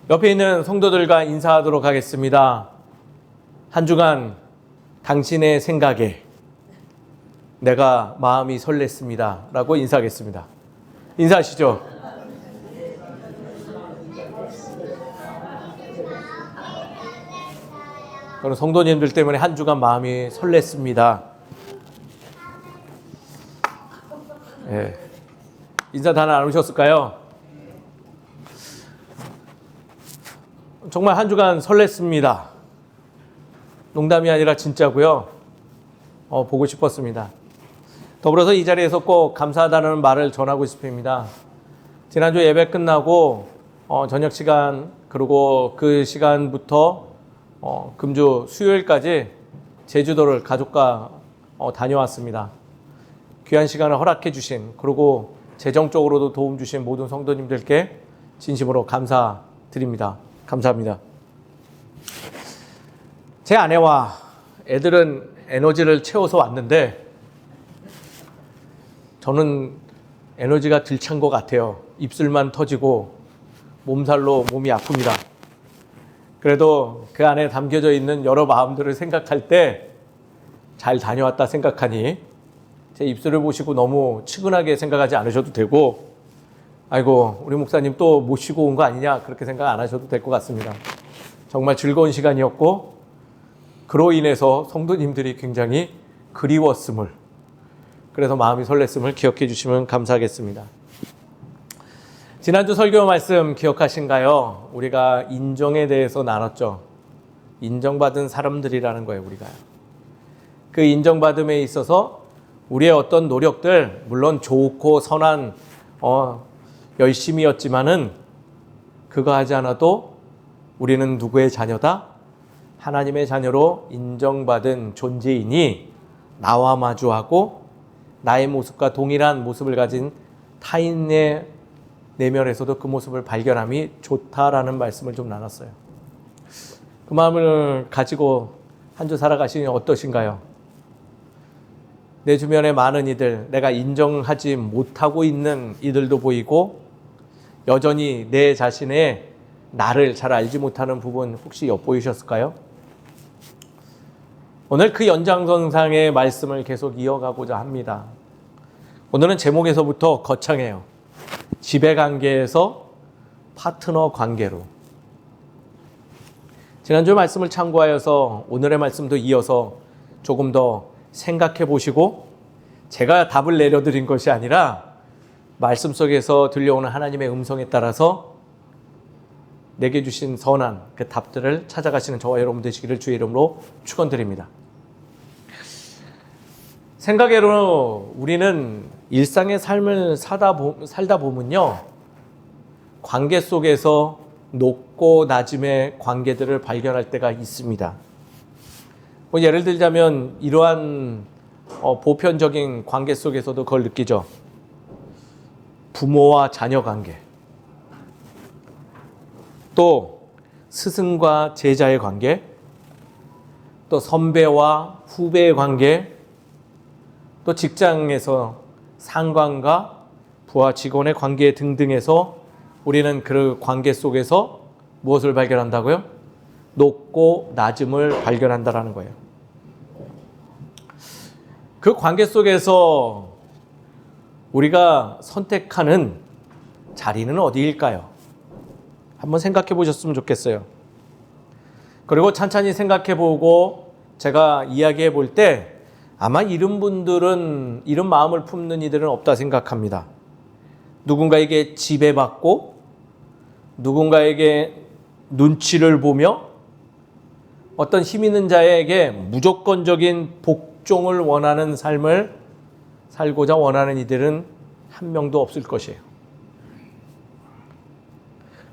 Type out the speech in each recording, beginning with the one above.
옆에 있는 성도들과 인사하도록 하겠습니다. 한 주간 당신의 생각에 내가 마음이 설렜습니다. 라고 인사하겠습니다. 인사하시죠. 저는 성도님들 때문에 한 주간 마음이 설렜습니다. 예. 인사 다 나누셨을까요? 정말 한 주간 설렜습니다. 농담이 아니라 진짜고요. 보고 싶었습니다. 더불어서 이 자리에서 꼭 감사하다는 말을 전하고 싶습니다. 지난주 예배 끝나고 저녁 시간 그리고 그 시간부터 금주 수요일까지 제주도를 가족과 다녀왔습니다. 귀한 시간을 허락해 주신 그리고 재정적으로도 도움 주신 모든 성도님들께 진심으로 감사드립니다. 감사합니다. 제 아내와 애들은 에너지를 채워서 왔는데 저는 에너지가 들찬 것 같아요. 입술만 터지고 몸살로 몸이 아픕니다. 그래도 그 안에 담겨져 있는 여러 마음들을 생각할 때 잘 다녀왔다 생각하니 제 입술을 보시고 너무 측은하게 생각하지 않으셔도 되고 아이고 우리 목사님 또 모시고 온 거 아니냐 그렇게 생각 안 하셔도 될 것 같습니다. 정말 즐거운 시간이었고 그로 인해서 성도님들이 굉장히 그리웠음을 그래서 마음이 설렜음을 기억해 주시면 감사하겠습니다. 지난주 설교 말씀 기억하신가요? 우리가 인정에 대해서 나눴죠. 인정받은 사람들이라는 거예요. 우리가요. 그 인정받음에 있어서 우리의 어떤 노력들 물론 좋고 선한 열심이었지만은 그거 하지 않아도 우리는 누구의 자녀다? 하나님의 자녀로 인정받은 존재이니 나와 마주하고 나의 모습과 동일한 모습을 가진 타인의 내면에서도 그 모습을 발견함이 좋다라는 말씀을 좀 나눴어요. 그 마음을 가지고 한 주 살아가시니 어떠신가요? 내 주변의 많은 이들, 내가 인정하지 못하고 있는 이들도 보이고 여전히 내 자신의 나를 잘 알지 못하는 부분 혹시 엿보이셨을까요? 오늘 그 연장선상의 말씀을 계속 이어가고자 합니다. 오늘은 제목에서부터 거창해요. 지배관계에서 파트너 관계로. 지난주 말씀을 참고하여서 오늘의 말씀도 이어서 조금 더 생각해 보시고 제가 답을 내려드린 것이 아니라 말씀 속에서 들려오는 하나님의 음성에 따라서 내게 주신 선한 그 답들을 찾아가시는 저와 여러분 되시기를 주의 이름으로 축원드립니다. 생각외로 우리는 일상의 삶을 살다 보면요. 관계 속에서 높고 낮음의 관계들을 발견할 때가 있습니다. 예를 들자면 이러한 보편적인 관계 속에서도 그걸 느끼죠. 부모와 자녀 관계, 또 스승과 제자의 관계, 또 선배와 후배의 관계, 또 직장에서 상관과 부하 직원의 관계 등등에서 우리는 그 관계 속에서 무엇을 발견한다고요? 높고 낮음을 발견한다라는 거예요. 그 관계 속에서 우리가 선택하는 자리는 어디일까요? 한번 생각해 보셨으면 좋겠어요. 그리고 찬찬히 생각해 보고 제가 이야기해 볼 때 아마 이런 마음을 품는 이들은 없다 생각합니다. 누군가에게 지배받고 누군가에게 눈치를 보며 어떤 힘 있는 자에게 무조건적인 복종을 원하는 삶을 살고자 원하는 이들은 한 명도 없을 것이에요.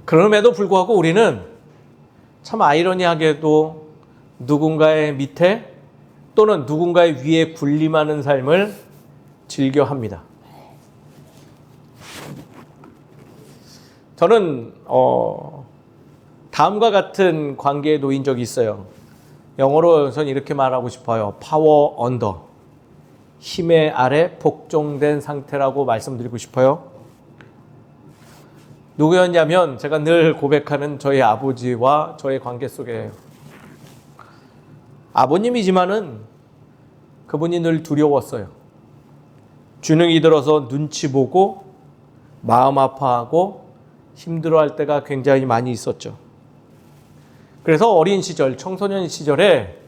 그럼에도 불구하고 우리는 참 아이러니하게도 누군가의 밑에 또는 누군가의 위에 군림하는 삶을 즐겨합니다. 저는 다음과 같은 관계에 놓인 적이 있어요. 영어로 전 이렇게 말하고 싶어요. 파워 언더. 힘의 아래 복종된 상태라고 말씀드리고 싶어요. 누구였냐면 제가 늘 고백하는 저희 아버지와 저의 관계 속에 아버님이지만은 그분이 늘 두려웠어요. 주눅이 들어서 눈치 보고 마음 아파하고 힘들어할 때가 굉장히 많이 있었죠. 그래서 어린 시절, 청소년 시절에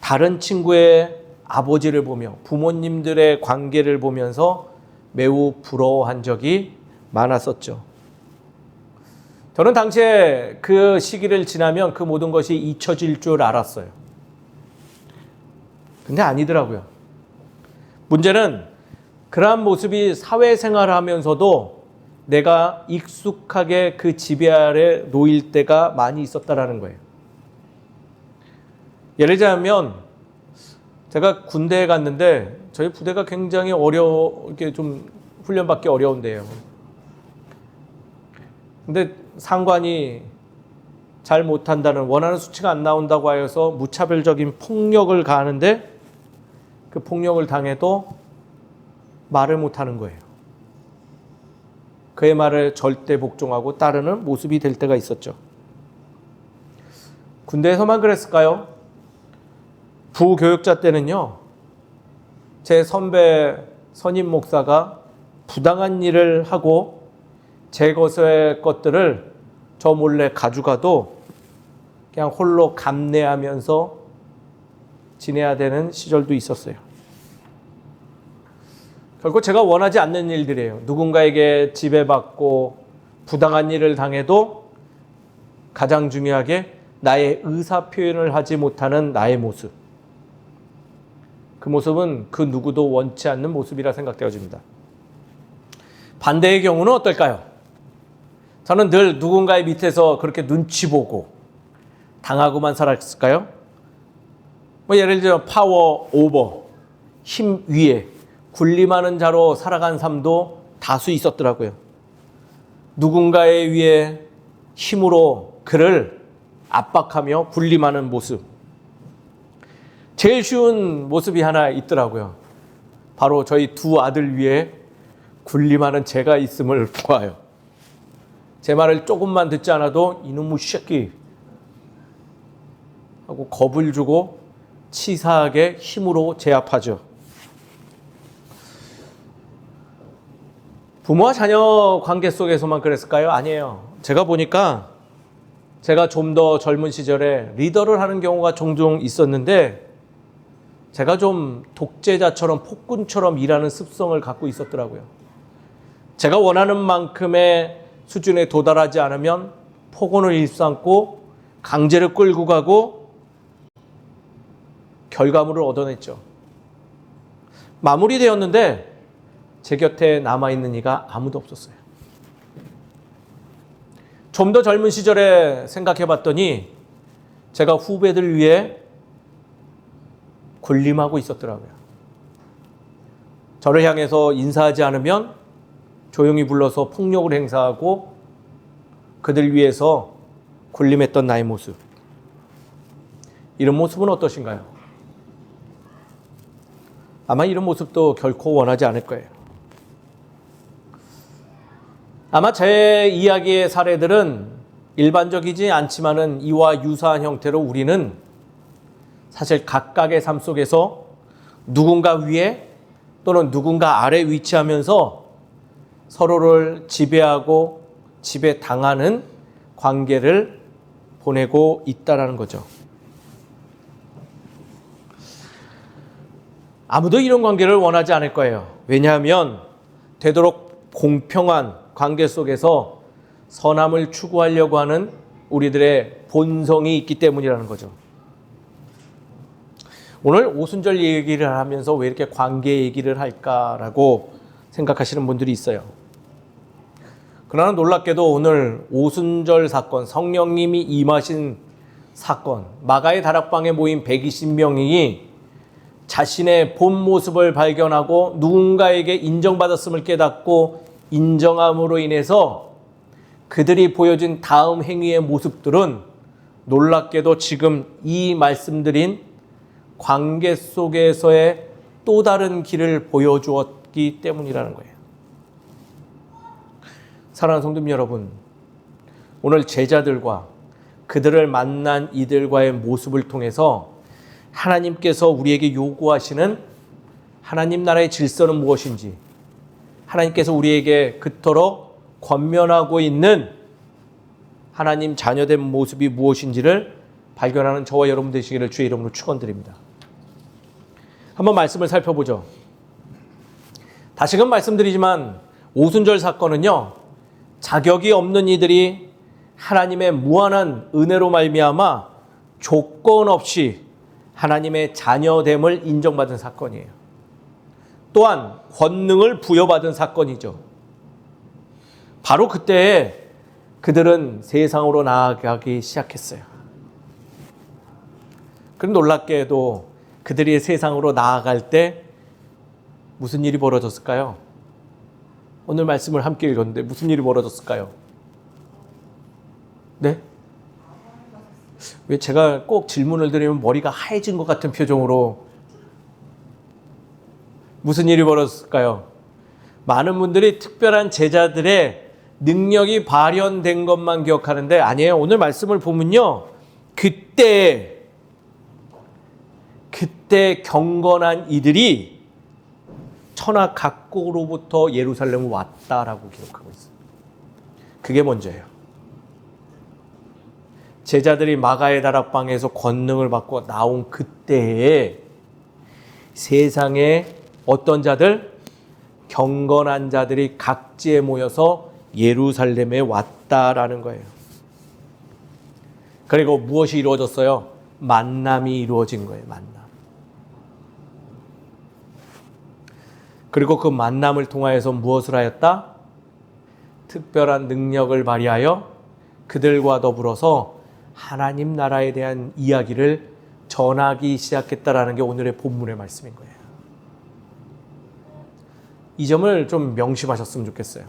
다른 친구의 아버지를 보며 부모님들의 관계를 보면서 매우 부러워한 적이 많았었죠. 저는 당시에 그 시기를 지나면 그 모든 것이 잊혀질 줄 알았어요. 근데 아니더라고요. 문제는 그러한 모습이 사회생활을 하면서도 내가 익숙하게 그 지배 아래 놓일 때가 많이 있었다라는 거예요. 예를 들자면 제가 군대에 갔는데 저희 부대가 굉장히 이렇게 좀 훈련받기 어려운데요. 근데 상관이 잘 못한다는 원하는 수치가 안 나온다고 하여서 무차별적인 폭력을 가하는데 그 폭력을 당해도 말을 못하는 거예요. 그의 말을 절대 복종하고 따르는 모습이 될 때가 있었죠. 군대에서만 그랬을까요? 부교육자 때는요, 제 선배 선임 목사가 부당한 일을 하고 제 것들을 저 몰래 가져가도 그냥 홀로 감내하면서 지내야 되는 시절도 있었어요. 결국 제가 원하지 않는 일들이에요. 누군가에게 지배받고 부당한 일을 당해도 가장 중요하게 나의 의사 표현을 하지 못하는 나의 모습. 그 모습은 그 누구도 원치 않는 모습이라 생각되어집니다. 반대의 경우는 어떨까요? 저는 늘 누군가의 밑에서 그렇게 눈치 보고 당하고만 살았을까요? 예를 들어 파워 오버, 힘 위에 군림하는 자로 살아간 삶도 다수 있었더라고요. 누군가의 위에 힘으로 그를 압박하며 군림하는 모습. 제일 쉬운 모습이 하나 있더라고요. 바로 저희 두 아들 위에 군림하는 제가 있음을 보아요. 제 말을 조금만 듣지 않아도 이놈의 새끼 하고 겁을 주고 치사하게 힘으로 제압하죠. 부모와 자녀 관계 속에서만 그랬을까요? 아니에요. 제가 보니까 제가 좀 더 젊은 시절에 리더를 하는 경우가 종종 있었는데 제가 좀 독재자처럼 폭군처럼 일하는 습성을 갖고 있었더라고요. 제가 원하는 만큼의 수준에 도달하지 않으면 폭언을 일삼고 강제로 끌고 가고 결과물을 얻어냈죠. 마무리되었는데 제 곁에 남아있는 이가 아무도 없었어요. 좀 더 젊은 시절에 생각해 봤더니 제가 후배들 위해 군림하고 있었더라고요. 저를 향해서 인사하지 않으면 조용히 불러서 폭력을 행사하고 그들 위해서 군림했던 나의 모습. 이런 모습은 어떠신가요? 아마 이런 모습도 결코 원하지 않을 거예요. 아마 제 이야기의 사례들은 일반적이지 않지만은 이와 유사한 형태로 우리는 사실 각각의 삶 속에서 누군가 위에 또는 누군가 아래 위치하면서 서로를 지배하고 지배당하는 관계를 보내고 있다는 거죠. 아무도 이런 관계를 원하지 않을 거예요. 왜냐하면 되도록 공평한 관계 속에서 선함을 추구하려고 하는 우리들의 본성이 있기 때문이라는 거죠. 오늘 오순절 얘기를 하면서 왜 이렇게 관계 얘기를 할까라고 생각하시는 분들이 있어요. 그러나 놀랍게도 오늘 오순절 사건, 성령님이 임하신 사건, 마가의 다락방에 모인 120명이 자신의 본 모습을 발견하고 누군가에게 인정받았음을 깨닫고 인정함으로 인해서 그들이 보여준 다음 행위의 모습들은 놀랍게도 지금 이 말씀드린 관계 속에서의 또 다른 길을 보여주었기 때문이라는 거예요. 사랑하는 성도님 여러분, 오늘 제자들과 그들을 만난 이들과의 모습을 통해서 하나님께서 우리에게 요구하시는 하나님 나라의 질서는 무엇인지, 하나님께서 우리에게 그토록 권면하고 있는 하나님 자녀된 모습이 무엇인지를 발견하는 저와 여러분 되시기를 주의 이름으로 축원드립니다. 한번 말씀을 살펴보죠. 다시금 말씀드리지만 오순절 사건은요, 자격이 없는 이들이 하나님의 무한한 은혜로 말미암아 조건 없이 하나님의 자녀됨을 인정받은 사건이에요. 또한 권능을 부여받은 사건이죠. 바로 그때에 그들은 세상으로 나아가기 시작했어요. 그럼 놀랍게도 그들이 세상으로 나아갈 때 무슨 일이 벌어졌을까요? 오늘 말씀을 함께 읽었는데 무슨 일이 벌어졌을까요? 네? 왜 제가 꼭 질문을 드리면 머리가 하얘진 것 같은 표정으로, 무슨 일이 벌어졌을까요? 많은 분들이 특별한 제자들의 능력이 발현된 것만 기억하는데 아니에요. 오늘 말씀을 보면요, 그때 경건한 이들이 천하 각국으로부터 예루살렘을 왔다라고 기록하고 있어요. 그게 먼저예요. 제자들이 마가의 다락방에서 권능을 받고 나온 그때에 세상에 어떤 자들? 경건한 자들이 각지에 모여서 예루살렘에 왔다라는 거예요. 그리고 무엇이 이루어졌어요? 만남이 이루어진 거예요. 만남. 그리고 그 만남을 통하여서 무엇을 하였다? 특별한 능력을 발휘하여 그들과 더불어서 하나님 나라에 대한 이야기를 전하기 시작했다라는 게 오늘의 본문의 말씀인 거예요. 이 점을 좀 명심하셨으면 좋겠어요.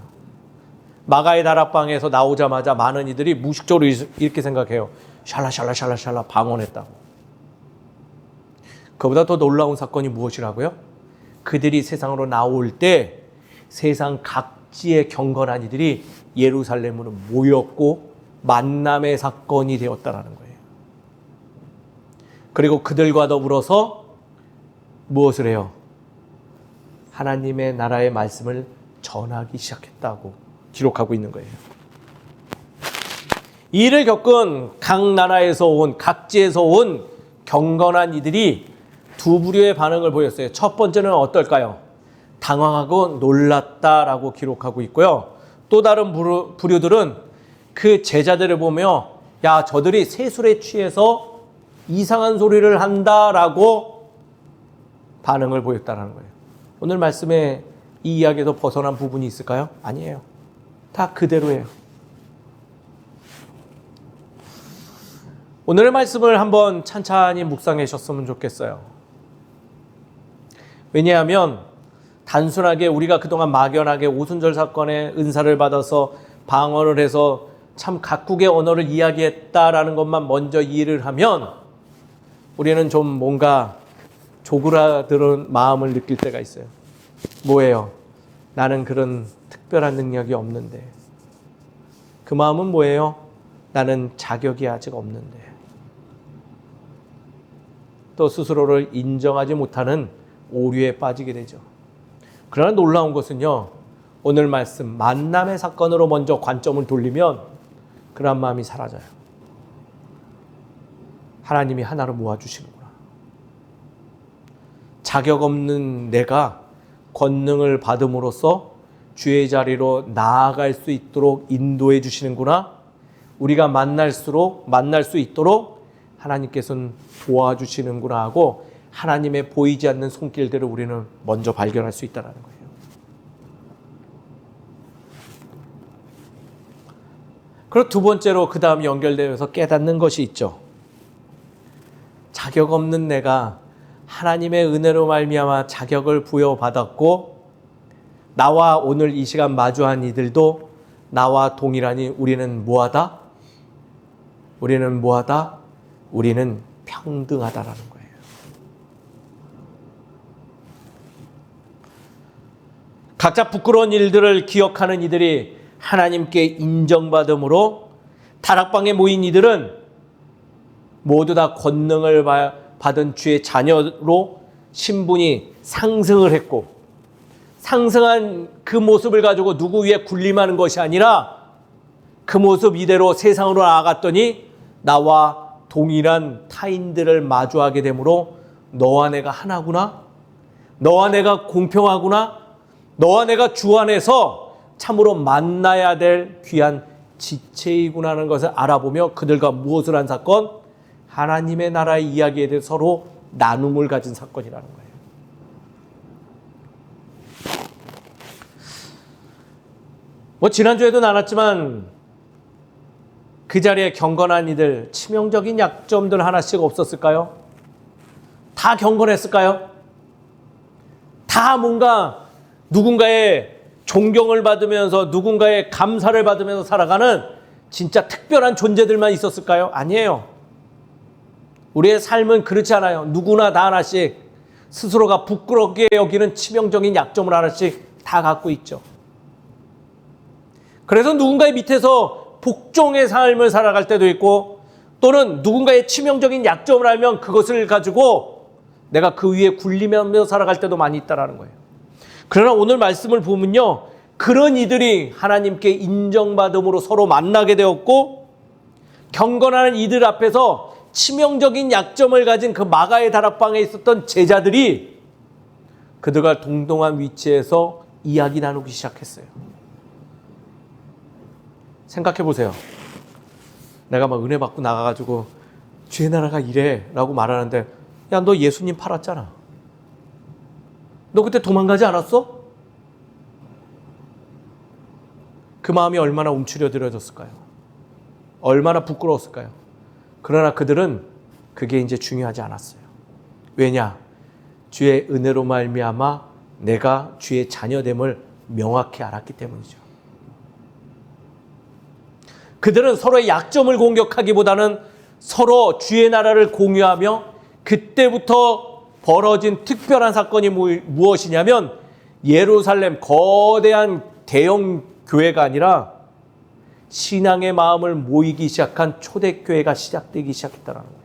마가의 다락방에서 나오자마자 많은 이들이 무식적으로 이렇게 생각해요. 샬라 방언했다고. 그보다 더 놀라운 사건이 무엇이라고요? 그들이 세상으로 나올 때 세상 각지의 경건한 이들이 예루살렘으로 모였고 만남의 사건이 되었다라는 거예요. 그리고 그들과 더불어서 무엇을 해요? 하나님의 나라의 말씀을 전하기 시작했다고 기록하고 있는 거예요. 이 일을 겪은 각 나라에서 온, 각지에서 온 경건한 이들이 두 부류의 반응을 보였어요. 첫 번째는 어떨까요? 당황하고 놀랐다라고 기록하고 있고요. 또 다른 부류들은 그 제자들을 보며 야, 저들이 세술에 취해서 이상한 소리를 한다라고 반응을 보였다는 거예요. 오늘 말씀에 이 이야기에서 벗어난 부분이 있을까요? 아니에요. 다 그대로예요. 오늘의 말씀을 한번 찬찬히 묵상해 주셨으면 좋겠어요. 왜냐하면 단순하게 우리가 그동안 막연하게 오순절 사건의 은사를 받아서 방언을 해서 참 각국의 언어를 이야기했다라는 것만 먼저 이해를 하면 우리는 좀 뭔가 조그라드는 마음을 느낄 때가 있어요. 뭐예요? 나는 그런 특별한 능력이 없는데. 그 마음은 뭐예요? 나는 자격이 아직 없는데. 또 스스로를 인정하지 못하는 오류에 빠지게 되죠. 그러나 놀라운 것은요, 오늘 말씀 만남의 사건으로 먼저 관점을 돌리면 그런 마음이 사라져요. 하나님이 하나로 모아주시는구나. 자격 없는 내가 권능을 받음으로써 주의 자리로 나아갈 수 있도록 인도해 주시는구나. 우리가 만날 수 있도록 하나님께서는 도와주시는구나 하고 하나님의 보이지 않는 손길들을 우리는 먼저 발견할 수 있다는 거예요. 그리고 두 번째로 그 다음 연결되면서 깨닫는 것이 있죠. 자격 없는 내가 하나님의 은혜로 말미암아 자격을 부여받았고 나와 오늘 이 시간 마주한 이들도 나와 동일하니 우리는 뭐하다? 우리는 평등하다라는 거예요. 각자 부끄러운 일들을 기억하는 이들이 하나님께 인정받음으로 다락방에 모인 이들은 모두 다 권능을 받은 주의 자녀로 신분이 상승을 했고, 상승한 그 모습을 가지고 누구 위에 군림하는 것이 아니라 그 모습 이대로 세상으로 나아갔더니 나와 동일한 타인들을 마주하게 되므로 너와 내가 하나구나, 너와 내가 공평하구나, 너와 내가 주 안에서 참으로 만나야 될 귀한 지체이구나 하는 것을 알아보며 그들과 무엇을 한 사건? 하나님의 나라의 이야기에 대해 서로 나눔을 가진 사건이라는 거예요. 지난주에도 나눴지만 그 자리에 경건한 이들, 치명적인 약점들 하나씩 없었을까요? 다 경건했을까요? 다 뭔가 누군가의 존경을 받으면서 누군가의 감사를 받으면서 살아가는 진짜 특별한 존재들만 있었을까요? 아니에요. 우리의 삶은 그렇지 않아요. 누구나 다 하나씩 스스로가 부끄럽게 여기는 치명적인 약점을 하나씩 다 갖고 있죠. 그래서 누군가의 밑에서 복종의 삶을 살아갈 때도 있고, 또는 누군가의 치명적인 약점을 알면 그것을 가지고 내가 그 위에 군림하며 살아갈 때도 많이 있다는 거예요. 그러나 오늘 말씀을 보면요, 그런 이들이 하나님께 인정받음으로 서로 만나게 되었고, 경건하는 이들 앞에서 치명적인 약점을 가진 그 마가의 다락방에 있었던 제자들이 그들과 동등한 위치에서 이야기 나누기 시작했어요. 생각해 보세요. 내가 막 은혜 받고 나가가지고 주의 나라가 이래 라고 말하는데, 야, 너 예수님 팔았잖아. 너 그때 도망가지 않았어? 그 마음이 얼마나 움츠려들어졌을까요? 얼마나 부끄러웠을까요? 그러나 그들은 그게 이제 중요하지 않았어요. 왜냐? 주의 은혜로 말미암아 내가 주의 자녀됨을 명확히 알았기 때문이죠. 그들은 서로의 약점을 공격하기보다는 서로 주의 나라를 공유하며, 그때부터 벌어진 특별한 사건이 무엇이냐면 예루살렘 거대한 대형 교회가 아니라 신앙의 마음을 모이기 시작한 초대교회가 시작되기 시작했다는 거예요.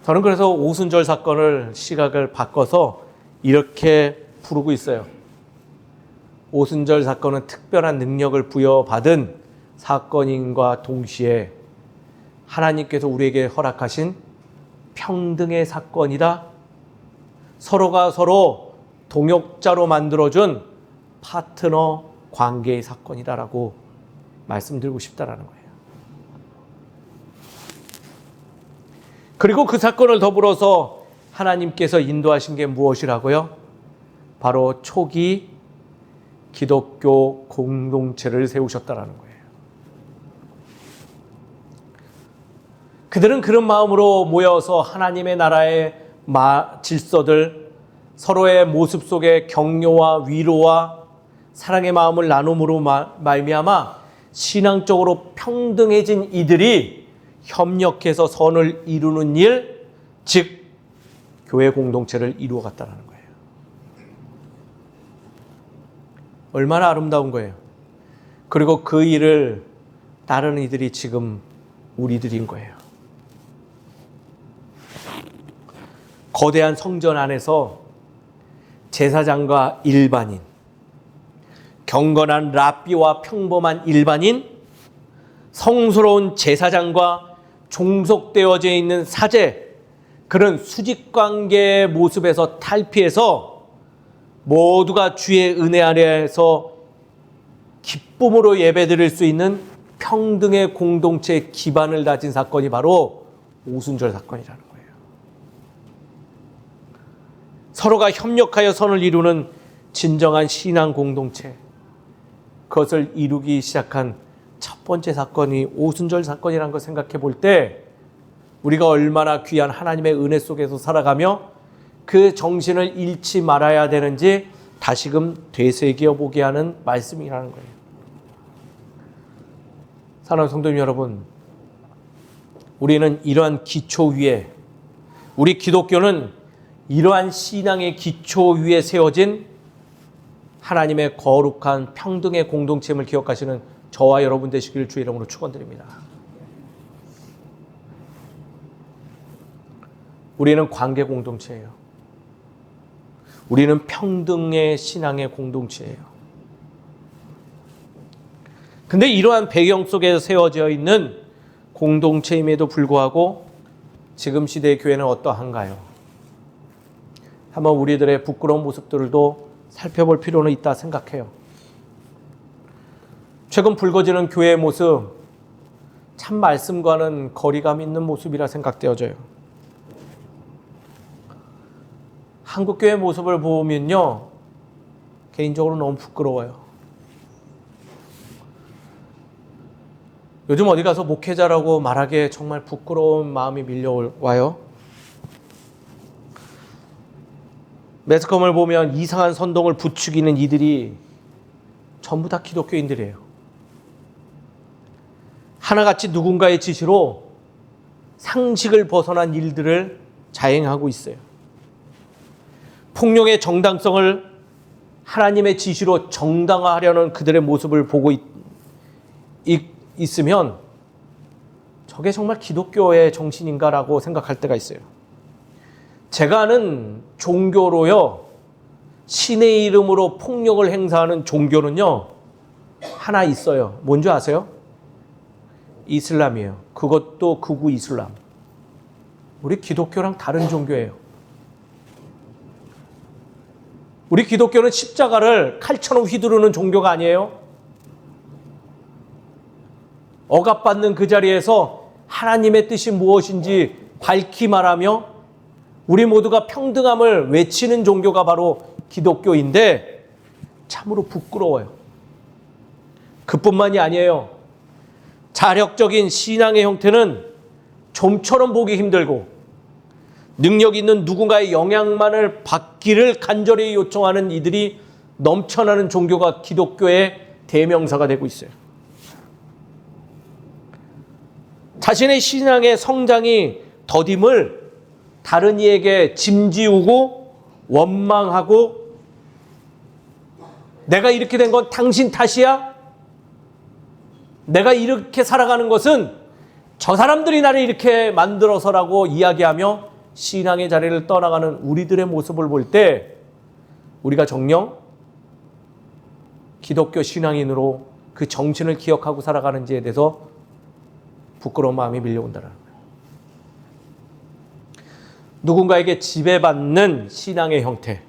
저는 그래서 오순절 사건을 시각을 바꿔서 이렇게 부르고 있어요. 오순절 사건은 특별한 능력을 부여받은 사건인과 동시에 하나님께서 우리에게 허락하신 평등의 사건이다. 서로가 서로 동역자로 만들어준 파트너 관계의 사건이다라고 말씀드리고 싶다라는 거예요. 그리고 그 사건을 더불어서 하나님께서 인도하신 게 무엇이라고요? 바로 초기 기독교 공동체를 세우셨다라는 거예요. 그들은 그런 마음으로 모여서 하나님의 나라의 질서들, 서로의 모습 속에 격려와 위로와 사랑의 마음을 나눔으로 말미암아 신앙적으로 평등해진 이들이 협력해서 선을 이루는 일, 즉 교회 공동체를 이루어갔다는 거예요. 얼마나 아름다운 거예요. 그리고 그 일을 따르는 이들이 지금 우리들인 거예요. 거대한 성전 안에서 제사장과 일반인, 경건한 랍비와 평범한 일반인, 성스러운 제사장과 종속되어져 있는 사제, 그런 수직관계의 모습에서 탈피해서 모두가 주의 은혜 아래에서 기쁨으로 예배드릴 수 있는 평등의 공동체의 기반을 다진 사건이 바로 오순절 사건이라는 거예요. 서로가 협력하여 선을 이루는 진정한 신앙 공동체, 그것을 이루기 시작한 첫 번째 사건이 오순절 사건이라는 걸 생각해 볼 때 우리가 얼마나 귀한 하나님의 은혜 속에서 살아가며 그 정신을 잃지 말아야 되는지 다시금 되새겨 보게 하는 말씀이라는 거예요. 사랑하는 성도님 여러분, 우리는 이러한 기초 위에, 우리 기독교는 이러한 신앙의 기초 위에 세워진 하나님의 거룩한 평등의 공동체임을 기억하시는 저와 여러분 되시기를 주의 이름으로 축원드립니다. 우리는 관계 공동체예요. 우리는 평등의 신앙의 공동체예요. 근데 이러한 배경 속에 세워져 있는 공동체임에도 불구하고 지금 시대의 교회는 어떠한가요? 한번 우리들의 부끄러운 모습들도 살펴볼 필요는 있다 생각해요. 최근 불거지는 교회의 모습, 참 말씀과는 거리감 있는 모습이라 생각되어져요. 한국교회 모습을 보면요, 개인적으로 너무 부끄러워요. 요즘 어디 가서 목회자라고 말하기에 정말 부끄러운 마음이 밀려와요. 매스컴을 보면 이상한 선동을 부추기는 이들이 전부 다 기독교인들이에요. 하나같이 누군가의 지시로 상식을 벗어난 일들을 자행하고 있어요. 폭력의 정당성을 하나님의 지시로 정당화하려는 그들의 모습을 보고 있으면 저게 정말 기독교의 정신인가라고 생각할 때가 있어요. 제가 아는 종교로요, 신의 이름으로 폭력을 행사하는 종교는요, 하나 있어요. 뭔지 아세요? 이슬람이에요. 그것도 극우 이슬람. 우리 기독교랑 다른 종교예요. 우리 기독교는 십자가를 칼처럼 휘두르는 종교가 아니에요. 억압받는 그 자리에서 하나님의 뜻이 무엇인지 밝히 말하며 우리 모두가 평등함을 외치는 종교가 바로 기독교인데 참으로 부끄러워요. 그뿐만이 아니에요. 자력적인 신앙의 형태는 좀처럼 보기 힘들고 능력 있는 누군가의 영향만을 받기를 간절히 요청하는 이들이 넘쳐나는 종교가 기독교의 대명사가 되고 있어요. 자신의 신앙의 성장이 더딤을 다른 이에게 짐지우고 원망하고 내가 이렇게 된 건 당신 탓이야? 내가 이렇게 살아가는 것은 저 사람들이 나를 이렇게 만들어서라고 이야기하며 신앙의 자리를 떠나가는 우리들의 모습을 볼 때 우리가 정녕 기독교 신앙인으로 그 정신을 기억하고 살아가는지에 대해서 부끄러운 마음이 밀려온다는 거예요. 누군가에게 지배받는 신앙의 형태,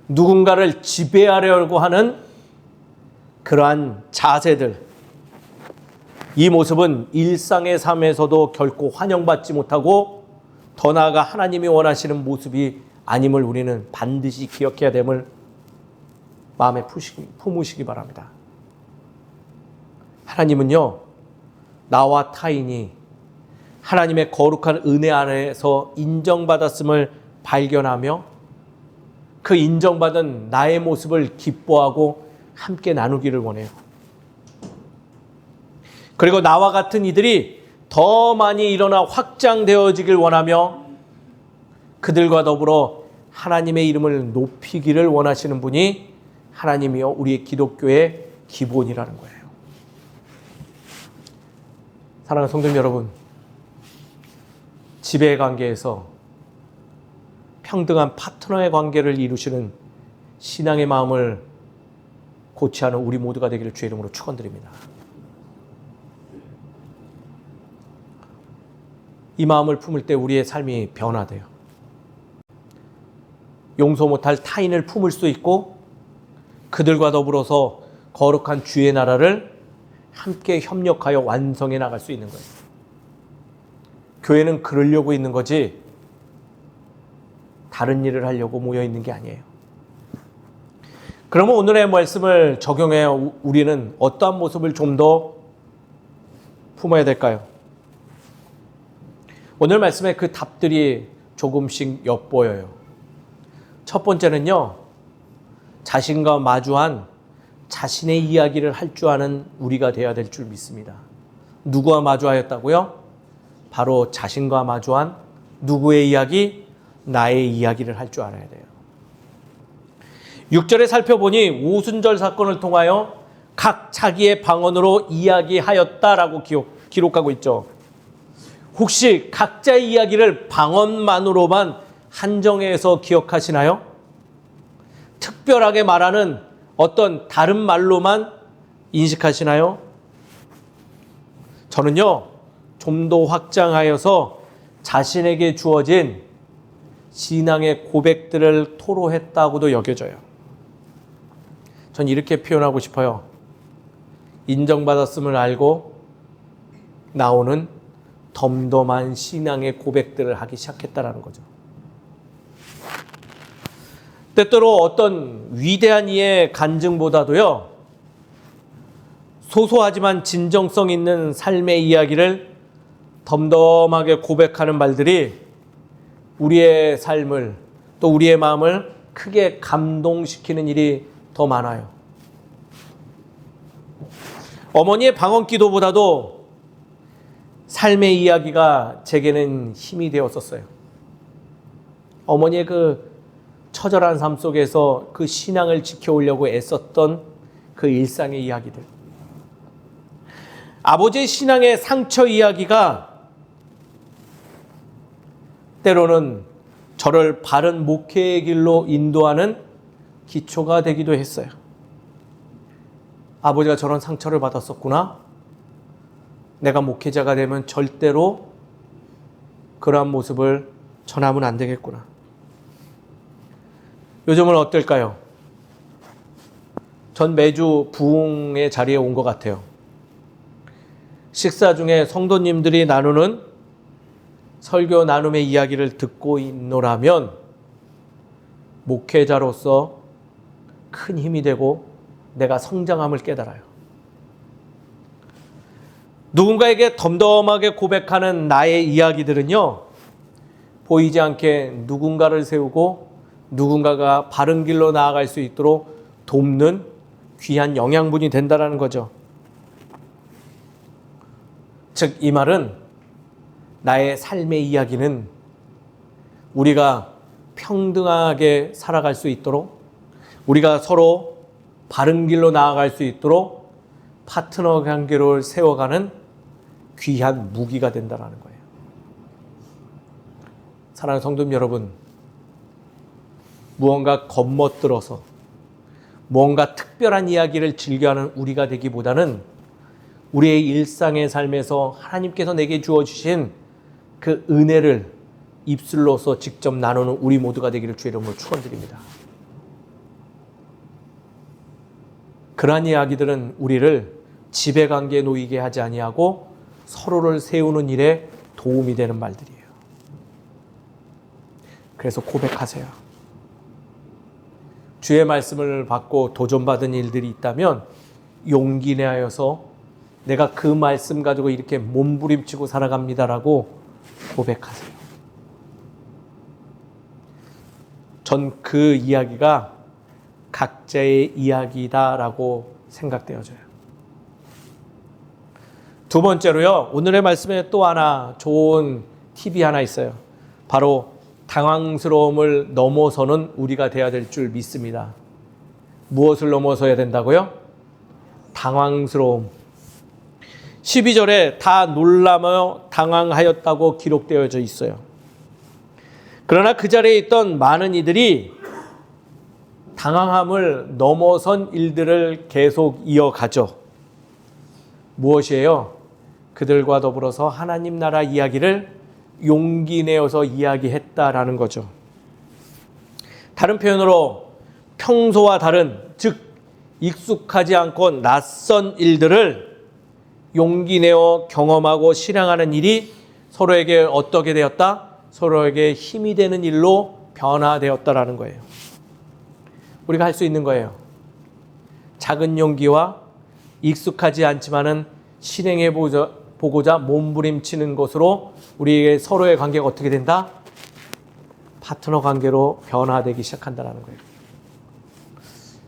누군가를 지배하려고 하는 그러한 자세들, 이 모습은 일상의 삶에서도 결코 환영받지 못하고 더 나아가 하나님이 원하시는 모습이 아님을 우리는 반드시 기억해야 됨을 마음에 품으시기 바랍니다. 하나님은요, 나와 타인이 하나님의 거룩한 은혜 안에서 인정받았음을 발견하며 그 인정받은 나의 모습을 기뻐하고 함께 나누기를 원해요. 그리고 나와 같은 이들이 더 많이 일어나 확장되어지길 원하며 그들과 더불어 하나님의 이름을 높이기를 원하시는 분이 하나님이요 우리의 기독교의 기본이라는 거예요. 사랑하는 성도 여러분, 지배의 관계에서 평등한 파트너의 관계를 이루시는 신앙의 마음을 고취하는 우리 모두가 되기를 주의 이름으로 축원드립니다. 이 마음을 품을 때 우리의 삶이 변화돼요. 용서 못할 타인을 품을 수 있고 그들과 더불어서 거룩한 주의 나라를 함께 협력하여 완성해 나갈 수 있는 거예요. 교회는 그러려고 있는 거지 다른 일을 하려고 모여 있는 게 아니에요. 그러면 오늘의 말씀을 적용해 우리는 어떠한 모습을 좀 더 품어야 될까요? 오늘 말씀에 그 답들이 조금씩 엿보여요. 첫 번째는요, 자신과 마주한 자신의 이야기를 할 줄 아는 우리가 되어야 될 줄 믿습니다. 누구와 마주하였다고요? 바로 자신과 마주한 누구의 이야기? 나의 이야기를 할 줄 알아야 돼요. 6절에 살펴보니 오순절 사건을 통하여 각 자기의 방언으로 이야기하였다라고 기록하고 있죠. 혹시 각자의 이야기를 방언만으로만 한정해서 기억하시나요? 특별하게 말하는 어떤 다른 말로만 인식하시나요? 저는요, 좀 더 확장하여서 자신에게 주어진 신앙의 고백들을 토로했다고도 여겨져요. 전 이렇게 표현하고 싶어요. 인정받았음을 알고 나오는 덤덤한 신앙의 고백들을 하기 시작했다라는 거죠. 때때로 어떤 위대한 이의 간증보다도요, 소소하지만 진정성 있는 삶의 이야기를 덤덤하게 고백하는 말들이 우리의 삶을, 또 우리의 마음을 크게 감동시키는 일이 더 많아요. 어머니의 방언 기도보다도 삶의 이야기가 제게는 힘이 되었었어요. 어머니의 그 처절한 삶 속에서 그 신앙을 지켜오려고 애썼던 그 일상의 이야기들. 아버지의 신앙의 상처 이야기가 때로는 저를 바른 목회의 길로 인도하는 기초가 되기도 했어요. 아버지가 저런 상처를 받았었구나. 내가 목회자가 되면 절대로 그러한 모습을 전하면 안 되겠구나. 요즘은 어떨까요? 전 매주 부흥의 자리에 온 것 같아요. 식사 중에 성도님들이 나누는 설교 나눔의 이야기를 듣고 있노라면 목회자로서 큰 힘이 되고 내가 성장함을 깨달아요. 누군가에게 덤덤하게 고백하는 나의 이야기들은요, 보이지 않게 누군가를 세우고 누군가가 바른 길로 나아갈 수 있도록 돕는 귀한 영양분이 된다는 거죠. 즉, 이 말은 나의 삶의 이야기는 우리가 평등하게 살아갈 수 있도록, 우리가 서로 바른 길로 나아갈 수 있도록 파트너 관계를 세워가는 귀한 무기가 된다는 거예요. 사랑하는 성도님 여러분, 무언가 겉멋들어서 무언가 특별한 이야기를 즐겨하는 우리가 되기보다는 우리의 일상의 삶에서 하나님께서 내게 주어주신 그 은혜를 입술로서 직접 나누는 우리 모두가 되기를 주의 이름으로 축원드립니다. 그러한 이야기들은 우리를 지배관계에 놓이게 하지 아니하고 서로를 세우는 일에 도움이 되는 말들이에요. 그래서 고백하세요. 주의 말씀을 받고 도전받은 일들이 있다면 용기 내어서 내가 그 말씀 가지고 이렇게 몸부림치고 살아갑니다라고 고백하세요. 전 그 이야기가 각자의 이야기다라고 생각되어져요. 두 번째로요, 오늘의 말씀에 또 하나 좋은 팁이 하나 있어요. 바로 당황스러움을 넘어서는 우리가 되어야 될 줄 믿습니다. 무엇을 넘어서야 된다고요? 당황스러움. 12절에 다 놀라며 당황하였다고 기록되어져 있어요. 그러나 그 자리에 있던 많은 이들이 당황함을 넘어선 일들을 계속 이어가죠. 무엇이에요? 그들과 더불어서 하나님 나라 이야기를 용기 내어서 이야기했다라는 거죠. 다른 표현으로 평소와 다른, 즉 익숙하지 않고 낯선 일들을 용기 내어 경험하고 실행하는 일이 서로에게 어떻게 되었다? 서로에게 힘이 되는 일로 변화되었다라는 거예요. 우리가 할 수 있는 거예요. 작은 용기와 익숙하지 않지만은 실행해 보고자 몸부림치는 것으로 우리의 서로의 관계가 어떻게 된다? 파트너 관계로 변화되기 시작한다는 거예요.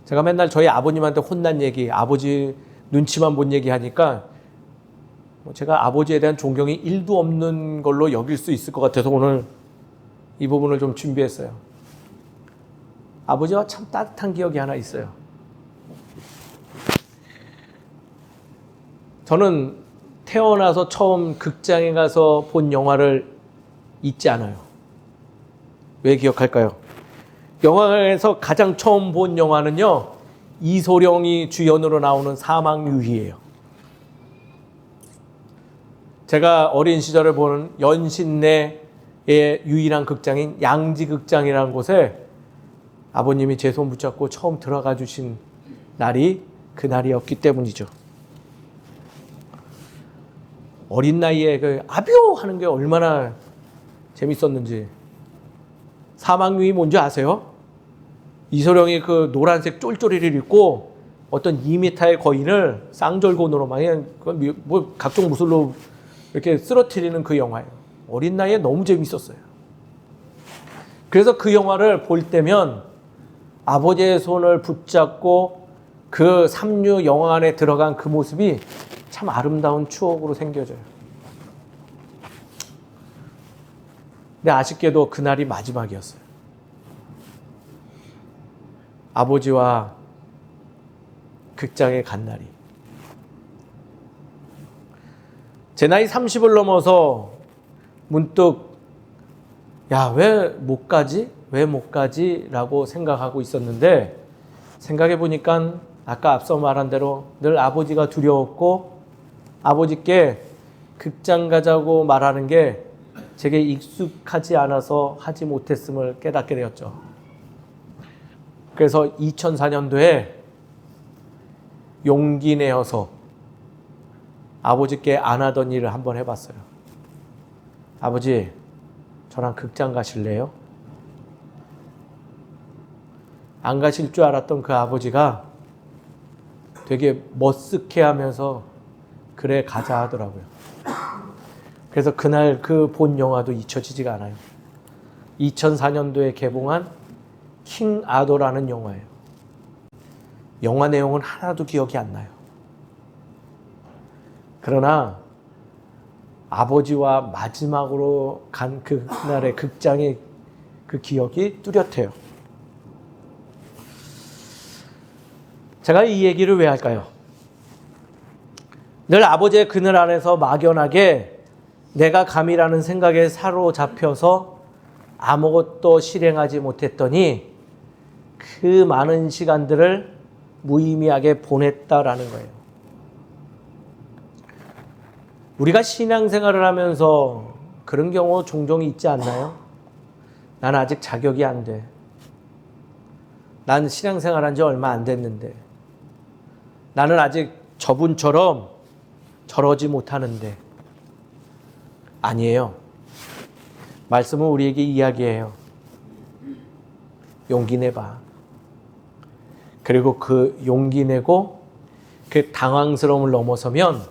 제가 맨날 저희 아버님한테 혼난 얘기, 아버지 눈치만 본 얘기 하니까 제가 아버지에 대한 존경이 1도 없는 걸로 여길 수 있을 것 같아서 오늘 이 부분을 좀 준비했어요. 아버지와 참 따뜻한 기억이 하나 있어요. 저는 태어나서 처음 극장에 가서 본 영화를 잊지 않아요. 왜 기억할까요? 영화관에서 가장 처음 본 영화는요, 이소룡이 주연으로 나오는 사막유희예요. 제가 어린 시절을 보는 연신내의 유일한 극장인 양지극장이라는 곳에 아버님이 제 손 붙잡고 처음 들어가 주신 날이 그날이었기 때문이죠. 어린 나이에 그 아뷰 하는 게 얼마나 재밌었는지. 사막유희 뭔지 아세요? 이소룡이 그 노란색 쫄쫄이를 입고 어떤 2m의 거인을 쌍절곤으로 막 뭐 각종 무술로 이렇게 쓰러뜨리는 그 영화예요. 어린 나이에 너무 재밌었어요. 그래서 그 영화를 볼 때면 아버지의 손을 붙잡고 그 삼류 영화관에 들어간 그 모습이 참 아름다운 추억으로 생겨져요. 근데 아쉽게도 그날이 마지막이었어요. 아버지와 극장에 간 날이. 제 나이 30을 넘어서 문득 야, 왜 못 가지? 왜 못 가지? 라고 생각하고 있었는데 생각해 보니까 아까 앞서 말한 대로 늘 아버지가 두려웠고 아버지께 극장 가자고 말하는 게 제게 익숙하지 않아서 하지 못했음을 깨닫게 되었죠. 그래서 2004년도에 용기 내어서 아버지께 안 하던 일을 한번 해봤어요. 아버지, 저랑 극장 가실래요? 안 가실 줄 알았던 그 아버지가 되게 머쓱해하면서 그래 가자 하더라고요. 그래서 그날 그 본 영화도 잊혀지지가 않아요. 2004년도에 개봉한 킹 아더라는 영화예요. 영화 내용은 하나도 기억이 안 나요. 그러나 아버지와 마지막으로 간 그날의 극장의 그 기억이 뚜렷해요. 제가 이 얘기를 왜 할까요? 늘 아버지의 그늘 안에서 막연하게 내가 감이라는 생각에 사로잡혀서 아무것도 실행하지 못했더니 그 많은 시간들을 무의미하게 보냈다라는 거예요. 우리가 신앙생활을 하면서 그런 경우 종종 있지 않나요? 난 아직 자격이 안 돼. 난 신앙생활한 지 얼마 안 됐는데. 나는 아직 저분처럼 저러지 못하는데. 아니에요. 말씀은 우리에게 이야기해요. 용기 내봐. 그리고 그 용기 내고 그 당황스러움을 넘어서면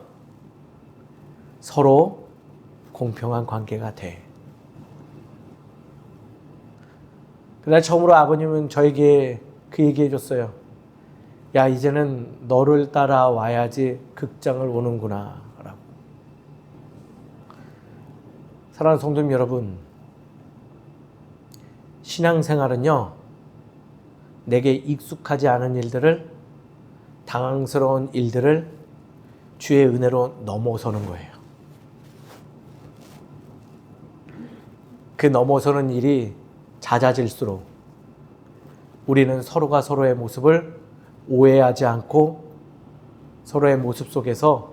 서로 공평한 관계가 돼. 그날 처음으로 아버님은 저에게 그 얘기해 줬어요. 야, 이제는 너를 따라와야지 극장을 오는구나 라고. 사랑하는 성도님 여러분, 신앙생활은요, 내게 익숙하지 않은 일들을, 당황스러운 일들을 주의 은혜로 넘어서는 거예요. 그 넘어서는 일이 잦아질수록 우리는 서로가 서로의 모습을 오해하지 않고 서로의 모습 속에서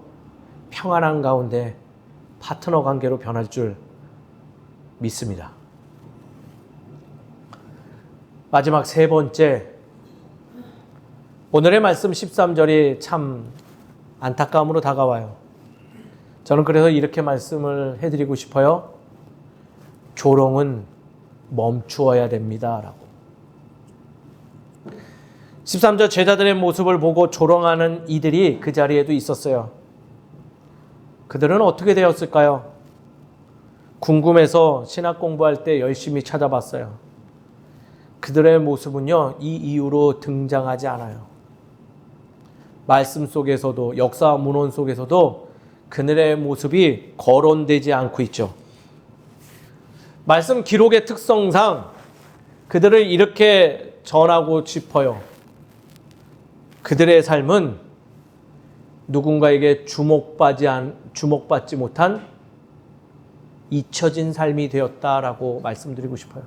평안한 가운데 파트너 관계로 변할 줄 믿습니다. 마지막 세 번째, 오늘의 말씀 13절이 참 안타까움으로 다가와요. 저는 그래서 이렇게 말씀을 해드리고 싶어요. 조롱은 멈추어야 됩니다. 라고. 13절 제자들의 모습을 보고 조롱하는 이들이 그 자리에도 있었어요. 그들은 어떻게 되었을까요? 궁금해서 신학 공부할 때 열심히 찾아봤어요. 그들의 모습은요, 이 이후로 등장하지 않아요. 말씀 속에서도, 역사와 문헌 속에서도 그들의 모습이 거론되지 않고 있죠. 말씀 기록의 특성상 그들을 이렇게 전하고 싶어요. 그들의 삶은 누군가에게 주목받지 못한 잊혀진 삶이 되었다라고 말씀드리고 싶어요.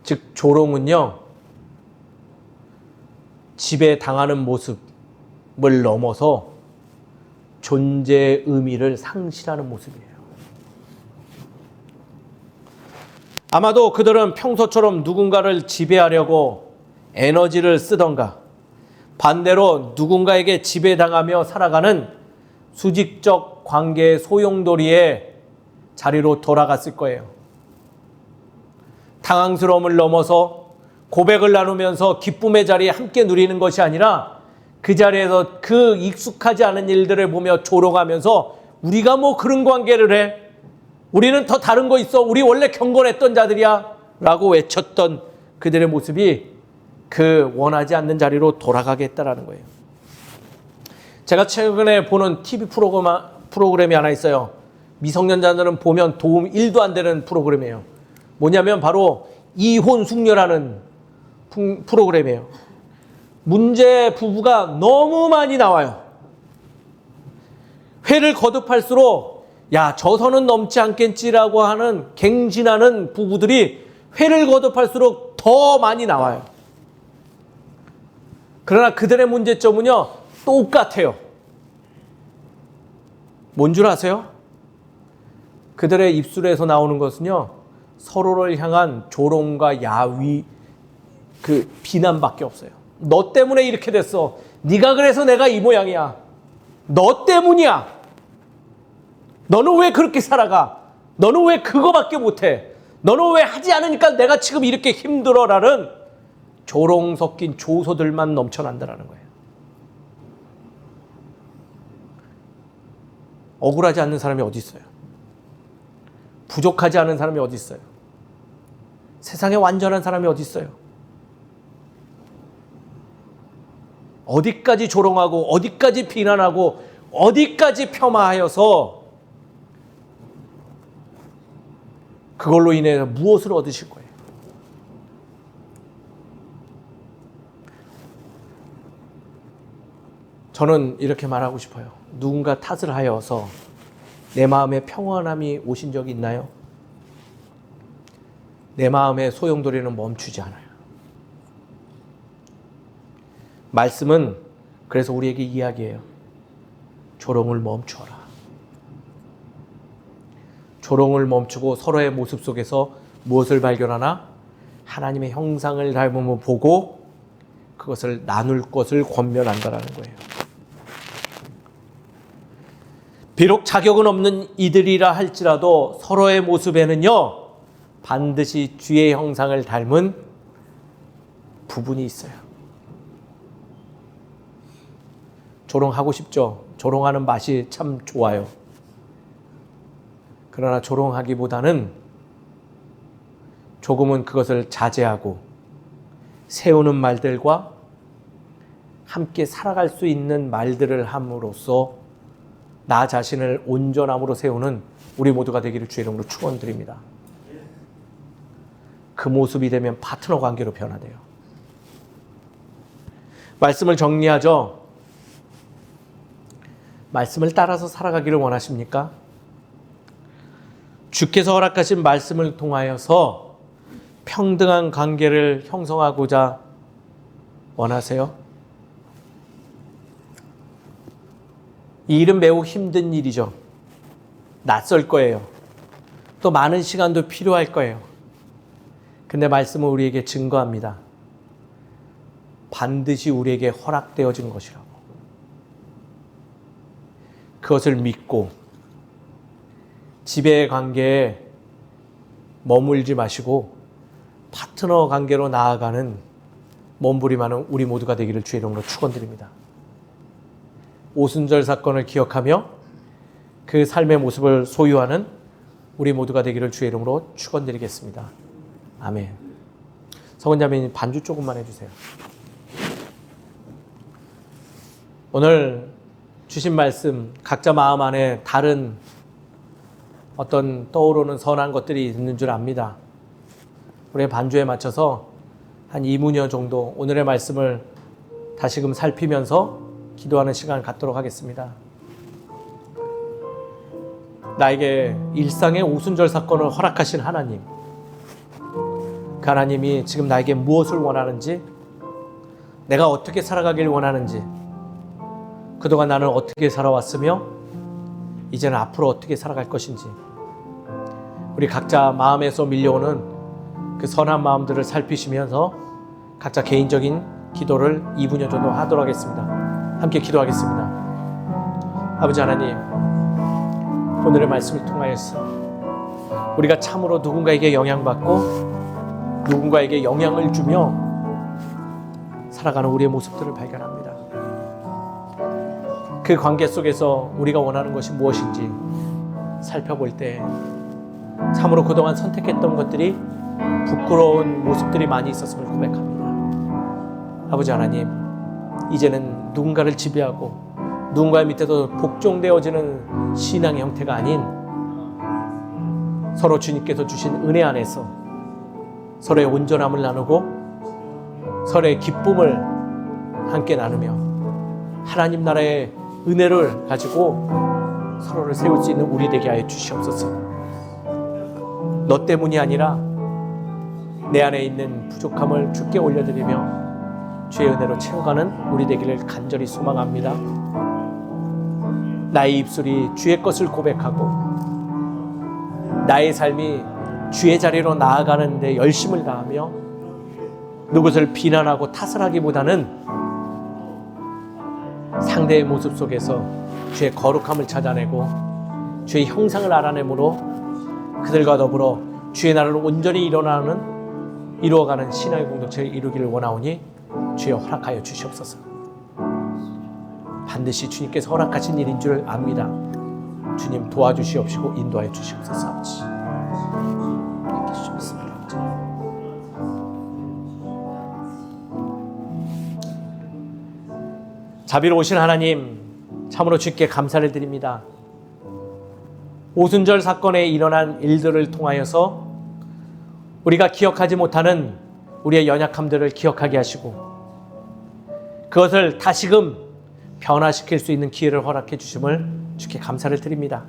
즉 조롱은요, 지배당하는 모습을 넘어서 존재의 의미를 상실하는 모습이에요. 아마도 그들은 평소처럼 누군가를 지배하려고 에너지를 쓰던가, 반대로 누군가에게 지배당하며 살아가는 수직적 관계의 소용돌이의 자리로 돌아갔을 거예요. 당황스러움을 넘어서 고백을 나누면서 기쁨의 자리에 함께 누리는 것이 아니라 그 자리에서 그 익숙하지 않은 일들을 보며 조롱하면서 우리가 뭐 그런 관계를 해? 우리는 더 다른 거 있어. 우리 원래 경건했던 자들이야. 라고 외쳤던 그들의 모습이 그 원하지 않는 자리로 돌아가게 했다라는 거예요. 제가 최근에 보는 TV 프로그램이 하나 있어요. 미성년자들은 보면 도움 1도 안 되는 프로그램이에요. 뭐냐면 바로 이혼 숙녀라는 프로그램이에요. 문제 부부가 너무 많이 나와요. 회를 거듭할수록 야, 저 선은 넘지 않겠지라고 하는 갱신하는 부부들이 회를 거듭할수록 더 많이 나와요. 그러나 그들의 문제점은요, 똑같아요. 뭔 줄 아세요? 그들의 입술에서 나오는 것은요, 서로를 향한 조롱과 야위, 비난밖에 없어요. 너 때문에 이렇게 됐어. 네가 그래서 내가 이 모양이야. 너 때문이야. 너는 왜 그렇게 살아가? 너는 왜 그거밖에 못해? 너는 왜 하지 않으니까 내가 지금 이렇게 힘들어라는 조롱 섞인 조소들만 넘쳐난다는 거예요. 억울하지 않는 사람이 어디 있어요? 부족하지 않은 사람이 어디 있어요? 세상에 완전한 사람이 어디 있어요? 어디까지 조롱하고 어디까지 비난하고 어디까지 폄하하여서 그걸로 인해 무엇을 얻으실 거예요? 저는 이렇게 말하고 싶어요. 누군가 탓을 하여서 내 마음에 평안함이 오신 적이 있나요? 내 마음의 소용돌이는 멈추지 않아요. 말씀은 그래서 우리에게 이야기해요. 조롱을 멈추어라. 조롱을 멈추고 서로의 모습 속에서 무엇을 발견하나? 하나님의 형상을 닮음을 보고 그것을 나눌 것을 권면한다는 거예요. 비록 자격은 없는 이들이라 할지라도 서로의 모습에는요, 반드시 주의 형상을 닮은 부분이 있어요. 조롱하고 싶죠? 조롱하는 맛이 참 좋아요. 그러나 조롱하기보다는 조금은 그것을 자제하고 세우는 말들과 함께 살아갈 수 있는 말들을 함으로써 나 자신을 온전함으로 세우는 우리 모두가 되기를 주의 이름으로 축원드립니다. 그 모습이 되면 파트너 관계로 변화돼요. 말씀을 정리하죠. 말씀을 따라서 살아가기를 원하십니까? 주께서 허락하신 말씀을 통하여서 평등한 관계를 형성하고자 원하세요? 이 일은 매우 힘든 일이죠. 낯설 거예요. 또 많은 시간도 필요할 거예요. 근데 말씀은 우리에게 증거합니다. 반드시 우리에게 허락되어진 것이라고. 그것을 믿고 지배의 관계에 머물지 마시고 파트너 관계로 나아가는 몸부림하는 우리 모두가 되기를 주의 이름으로 축원드립니다. 오순절 사건을 기억하며 그 삶의 모습을 소유하는 우리 모두가 되기를 주의 이름으로 축원드리겠습니다. 아멘. 성은자매님 반주 조금만 해주세요. 오늘 주신 말씀 각자 마음 안에 다른 어떤 떠오르는 선한 것들이 있는 줄 압니다. 우리의 반주에 맞춰서 한 2문여 정도 오늘의 말씀을 다시금 살피면서 기도하는 시간을 갖도록 하겠습니다. 나에게 일상의 오순절 사건을 허락하신 하나님, 그 하나님이 지금 나에게 무엇을 원하는지, 내가 어떻게 살아가길 원하는지, 그동안 나는 어떻게 살아왔으며 이제는 앞으로 어떻게 살아갈 것인지, 우리 각자 마음에서 밀려오는 그 선한 마음들을 살피시면서 각자 개인적인 기도를 2분여 정도 하도록 하겠습니다. 함께 기도하겠습니다. 아버지 하나님, 오늘의 말씀을 통하여서 우리가 참으로 누군가에게 영향받고 누군가에게 영향을 주며 살아가는 우리의 모습들을 발견합니다. 그 관계 속에서 우리가 원하는 것이 무엇인지 살펴볼 때 참으로 그동안 선택했던 것들이 부끄러운 모습들이 많이 있었음을 고백합니다. 아버지 하나님, 이제는 누군가를 지배하고 누군가의 밑에서 복종되어지는 신앙의 형태가 아닌 서로 주님께서 주신 은혜 안에서 서로의 온전함을 나누고 서로의 기쁨을 함께 나누며 하나님 나라의 은혜를 가지고 서로를 세울 수 있는 우리 되게 하여 주시옵소서. 너 때문이 아니라 내 안에 있는 부족함을 주께 올려드리며 주의 은혜로 채워가는 우리 되기를 간절히 소망합니다. 나의 입술이 주의 것을 고백하고 나의 삶이 주의 자리로 나아가는 데 열심을 다하며 누구를 비난하고 탓을 하기보다는 상대의 모습 속에서 주의 거룩함을 찾아내고 주의 형상을 알아내므로 그들과 더불어 주의 나라를 온전히 이루어가는 신앙의 공동체를 이루기를 원하오니 주여 허락하여 주시옵소서. 반드시 주님께서 허락하신 일인 줄 압니다. 주님 도와주시옵시고 인도하여 주시옵소서. 아버지, 자비로우신 하나님, 참으로 주께 감사를 드립니다. 오순절 사건에 일어난 일들을 통하여서 우리가 기억하지 못하는 우리의 연약함들을 기억하게 하시고 그것을 다시금 변화시킬 수 있는 기회를 허락해 주심을 주께 감사를 드립니다.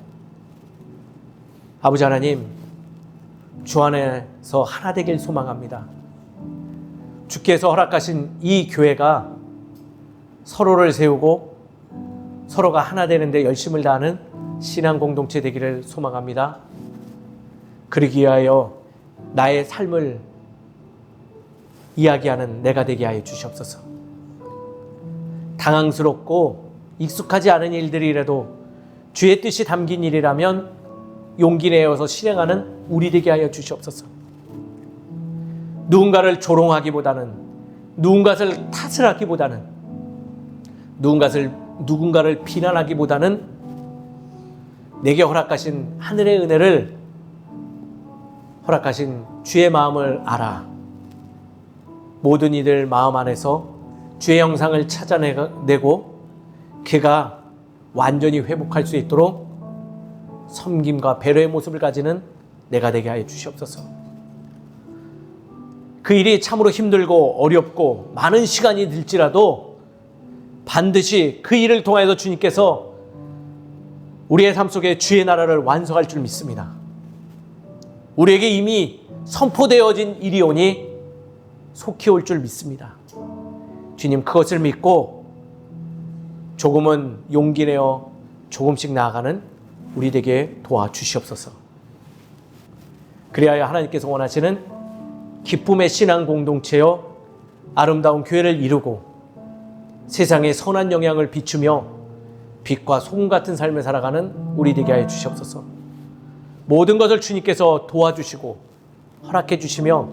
아버지 하나님, 주 안에서 하나 되길 소망합니다. 주께서 허락하신 이 교회가 서로를 세우고 서로가 하나 되는데 열심을 다하는 신앙 공동체 되기를 소망합니다. 그러기 위하여 나의 삶을 이야기하는 내가 되게 하여 주시옵소서. 당황스럽고 익숙하지 않은 일들이라도 주의 뜻이 담긴 일이라면 용기 내어서 실행하는 우리 되게 하여 주시옵소서. 누군가를 조롱하기보다는, 누군가를 탓을 하기보다는, 누군가를 비난하기보다는 내게 허락하신 하늘의 은혜를 허락하신 주의 마음을 알아 모든 이들 마음 안에서 주의 형상을 찾아내고 그가 완전히 회복할 수 있도록 섬김과 배려의 모습을 가지는 내가 되게 하여 주시옵소서. 그 일이 참으로 힘들고 어렵고 많은 시간이 들지라도 반드시 그 일을 통해서 주님께서 우리의 삶 속에 주의 나라를 완성할 줄 믿습니다. 우리에게 이미 선포되어진 일이 오니 속히 올 줄 믿습니다. 주님, 그것을 믿고 조금은 용기 내어 조금씩 나아가는 우리 되게 도와주시옵소서. 그리하여 하나님께서 원하시는 기쁨의 신앙 공동체여 아름다운 교회를 이루고 세상에 선한 영향을 비추며 빛과 소금 같은 삶을 살아가는 우리 되게 하여 주시옵소서. 모든 것을 주님께서 도와주시고 허락해 주시며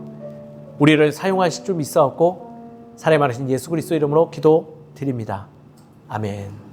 우리를 사용하실 줄 믿사옵고 살아계신 예수 그리스도 이름으로 기도드립니다. 아멘.